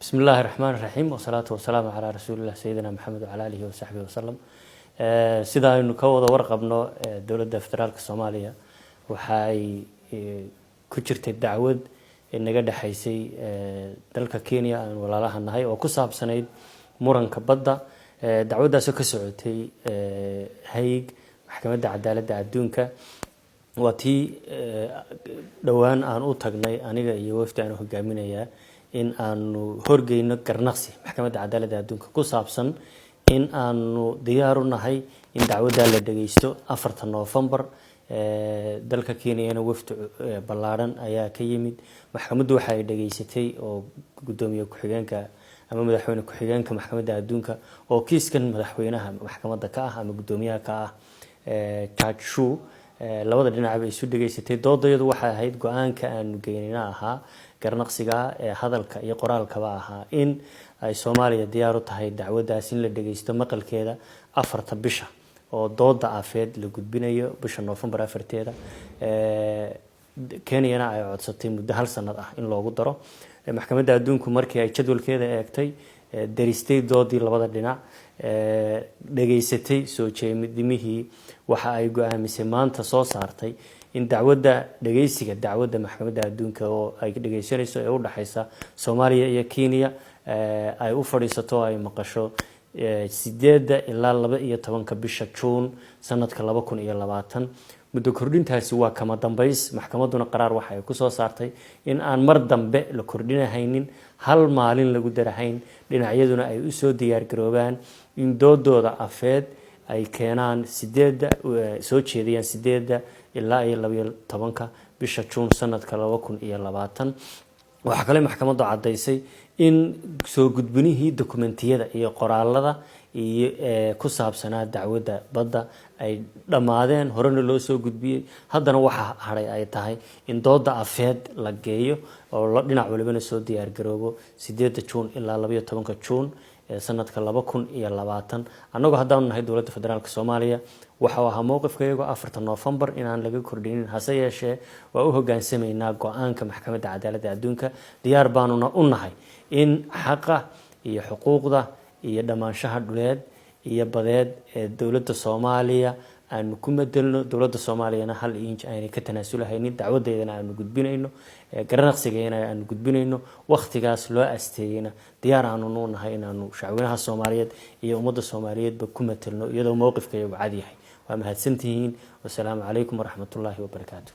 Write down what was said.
بسم الله الرحمن الرحيم والصلاة والسلام على رسول الله سيدنا محمد وعلى آله وصحبه وسلم. sida aynu ka wada warqabno dawladda federaalka Soomaaliya waxa ay ku jirtay dacwad inaga dhaxaysay dalka Kenya aan walaalaha nahay oo ku saabsanayd muranka badda dacwadaas oo ka socotay hay'ad maxkamadda cadaaladda adduunka watii dhawaan aan u tagnay aniga iyo wafdi aan hogaaminaya in aanu horgeyno garnaqsi maxkamadda cadaaladda adduunka ku saabsan in aanu diyaar u nahay in dacwadda la dhageysto 4 November dalka Kenya wafdi ballaaran ayaa ka yimid maxkamaddu waxa ay dhageysatay oo gudoomiye ku-xigeenka ama madaxweyne ku-xigeenka maxkamadda adduunka oo kiiskan madaxweynaha maxkamadda ka ah ama gudoomiyaha ka ah Judge Shu labada dhinac ay isu dhageysatay doodayadu waxa ahayd go'aanka aanu geynina ahaa garnaqsiga hadalka iyo qoraalka ahaa in ay Soomaaliya diyaar u tahay dacwadaas in la dhageysto maqalkeeda 4 bisha oo dooda afeed la gudbinayo bisha November 4teeda Kenya ay codsatay muddo hal sanad ah in loogu daro maxkamadda adduunku markii ay jadwalkeeda eegtay daristay doodii labada dhinac dhageysatay soo jeedimihii waxa ay go'aamisay maanta soo saartay in dacwadda dhageysiga dacwadda maxkamadda adduunka oo ay dhageysanayso ee u dhaxaysa Soomaaliya iyo Kenya ay u fadhiisato ay maqasho 8 ilaa 12 bisha June sanadka 2020 muddo kordhintaasi waa kama dambays maxkamadduna qaraar waxa ay ku soo saartay in aan mar dambe la kordhinahaynin hal maalin lagu darahayn dhinacyaduna ay u soo diyaar garoobaan in doodooda afeed ay keenaan 8 soo jeediyaan 8 ilaa 12 bisha June sanadka 2020 waxa kale maxkamaddu cadeysay in soo gudbinihii dokumentiyada iyo qoraalada iyo ku saabsanaa dacwadda badda ay dhamaadeen horena loo soo gudbiyay haddana waxa haray ay tahay in dooda afeed la geeyo oo dhinac walba soo diyaar garoobo 8 June ilaa 12 June sanadka 2020 anagoo haddaan nahay dawladda federaalka Soomaaliya waxa ahaa mowqifkayga 4 November in aan laga kordhinin hase yeeshee waa u hoggaansameynaa go'aanka maxkamadda cadaaladda adduunka diyaar baanuna u nahay in xaqa iyo xuquuqda iyo dhamaanshaha dhuleed iyo badeed ee dawladda Soomaaliya aan ku medelno dawladda Soomaaliyana hal inch ay ka tanaasulahaynin dacwadeedana aan gudbinayno garnaqsigeena aan gudbinayno waqtigaas loo asteeyna diyaar aanu u nahay inaanu shacabweynaha Soomaaliyeed iyo ummadda Soomaaliyeedba ku metelno iyadoo mowqifkaygu cad yahay waa mahadsantihiin wassalaamu calaykum waraxmatullaahi wabarakaatuh